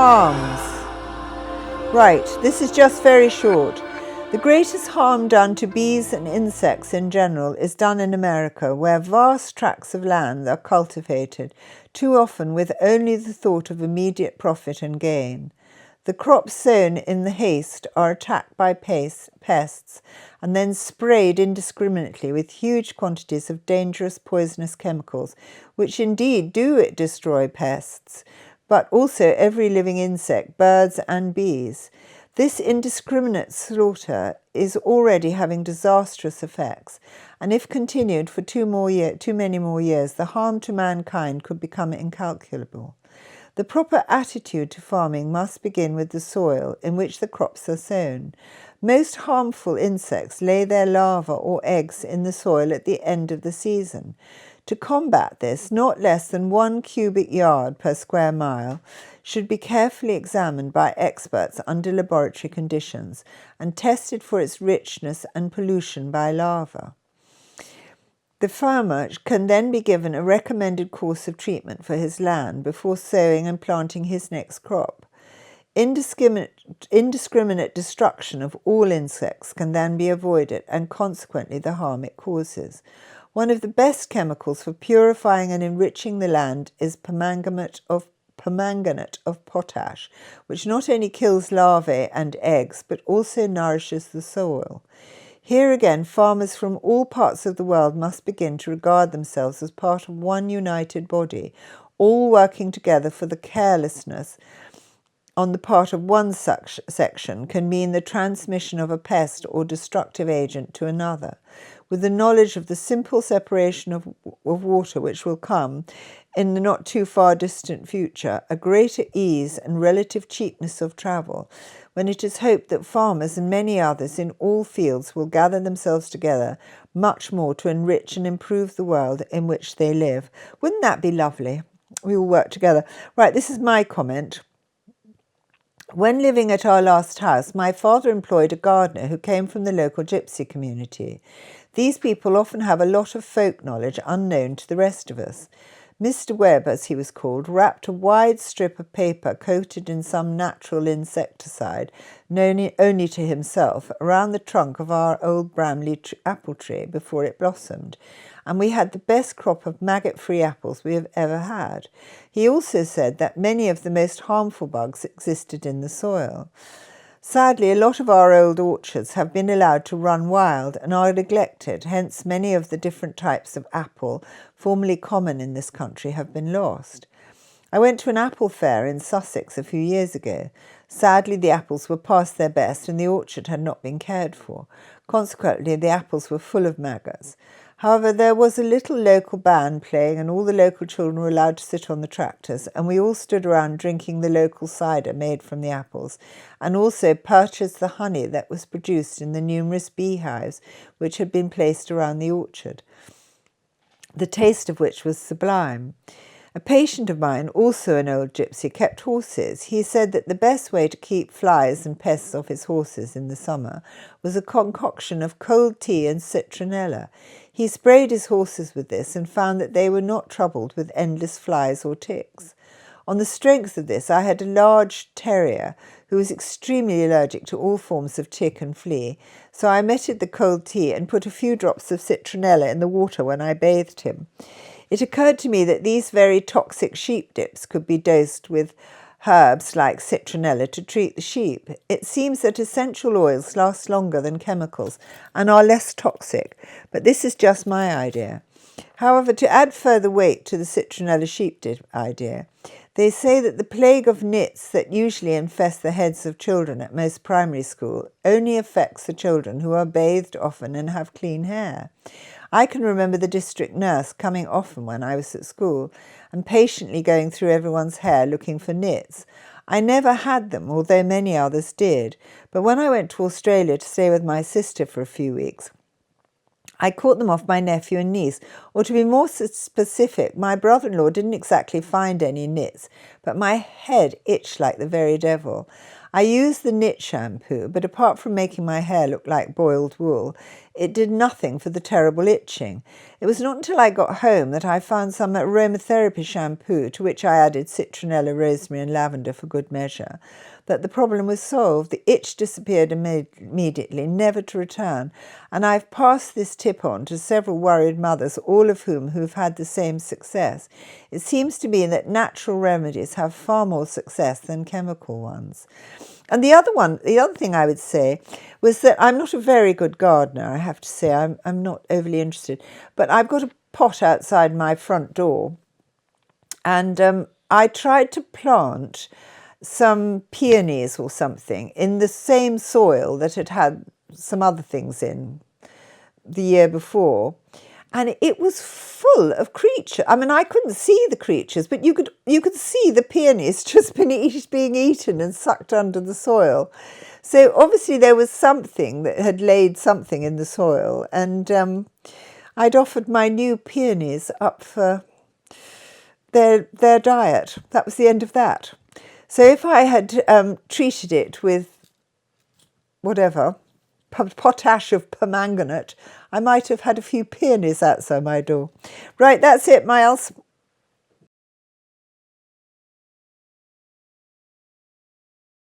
Harms. Right, this is just very short. The greatest harm done to bees and insects in general is done in America, where vast tracts of land are cultivated, too often with only the thought of immediate profit and gain. The crops sown in the haste are attacked by pests and then sprayed indiscriminately with huge quantities of dangerous poisonous chemicals, which indeed do destroy pests, but also every living insect, birds and bees. This indiscriminate slaughter is already having disastrous effects, and if continued for too many more years, the harm to mankind could become incalculable. The proper attitude to farming must begin with the soil in which the crops are sown. Most harmful insects lay their larvae or eggs in the soil at the end of the season. To combat this, not less than 1 cubic yard per square mile should be carefully examined by experts under laboratory conditions and tested for its richness and pollution by larvae. The farmer can then be given a recommended course of treatment for his land before sowing and planting his next crop. Indiscriminate destruction of all insects can then be avoided, and consequently the harm it causes. One of the best chemicals for purifying and enriching the land is permanganate of potash, which not only kills larvae and eggs, but also nourishes the soil. Here again, farmers from all parts of the world must begin to regard themselves as part of one united body, all working together, for the carelessness on the part of one section can mean the transmission of a pest or destructive agent to another. With the knowledge of the simple separation of water which will come in the not too far distant future, a greater ease and relative cheapness of travel, when it is hoped that farmers and many others in all fields will gather themselves together much more to enrich and improve the world in which they live. Wouldn't that be lovely? We all work together. Right, this is my comment. When living at our last house, my father employed a gardener who came from the local gypsy community. These people often have a lot of folk knowledge unknown to the rest of us. Mr. Webb, as he was called, wrapped a wide strip of paper coated in some natural insecticide, known only to himself, around the trunk of our old Bramley apple tree before it blossomed, and we had the best crop of maggot-free apples we have ever had. He also said that many of the most harmful bugs existed in the soil. Sadly, a lot of our old orchards have been allowed to run wild and are neglected, hence many of the different types of apple formerly common in this country have been lost. I went to an apple fair in Sussex a few years ago. Sadly, the apples were past their best and the orchard had not been cared for. Consequently, the apples were full of maggots. However, there was a little local band playing and all the local children were allowed to sit on the tractors, and we all stood around drinking the local cider made from the apples, and also purchased the honey that was produced in the numerous beehives which had been placed around the orchard, the taste of which was sublime. A patient of mine, also an old gypsy, kept horses. He said that the best way to keep flies and pests off his horses in the summer was a concoction of cold tea and citronella. He sprayed his horses with this and found that they were not troubled with endless flies or ticks. On the strength of this, I had a large terrier who was extremely allergic to all forms of tick and flea, so I omitted the cold tea and put a few drops of citronella in the water when I bathed him. It occurred to me that these very toxic sheep dips could be dosed with herbs like citronella to treat the sheep. It seems that essential oils last longer than chemicals and are less toxic, but this is just my idea. However, to add further weight to the citronella sheep dip idea, they say that the plague of nits that usually infest the heads of children at most primary school only affects the children who are bathed often and have clean hair. I can remember the district nurse coming often when I was at school and patiently going through everyone's hair looking for nits. I never had them, although many others did, but when I went to Australia to stay with my sister for a few weeks, I caught them off my nephew and niece, or to be more specific, my brother-in-law didn't exactly find any nits, but my head itched like the very devil. I used the nit shampoo, but apart from making my hair look like boiled wool, it did nothing for the terrible itching. It was not until I got home that I found some aromatherapy shampoo, to which I added citronella, rosemary and lavender for good measure, that the problem was solved. The itch disappeared immediately, never to return. And I've passed this tip on to several worried mothers, all of who've had the same success. It seems to me that natural remedies have far more success than chemical ones. And the other thing I would say was that I'm not a very good gardener, I have to say. I'm not overly interested. But I've got a pot outside my front door, and I tried to plant some peonies or something in the same soil that had had some other things in the year before, and it was full of creatures. I mean, I couldn't see the creatures, but you could see the peonies just being eaten and sucked under the soil. So obviously there was something that had laid something in the soil, and I'd offered my new peonies up for their diet. That was the end of that. So if I had treated it with whatever, potash of permanganate, I might have had a few peonies outside my door. Right, that's it, Miles.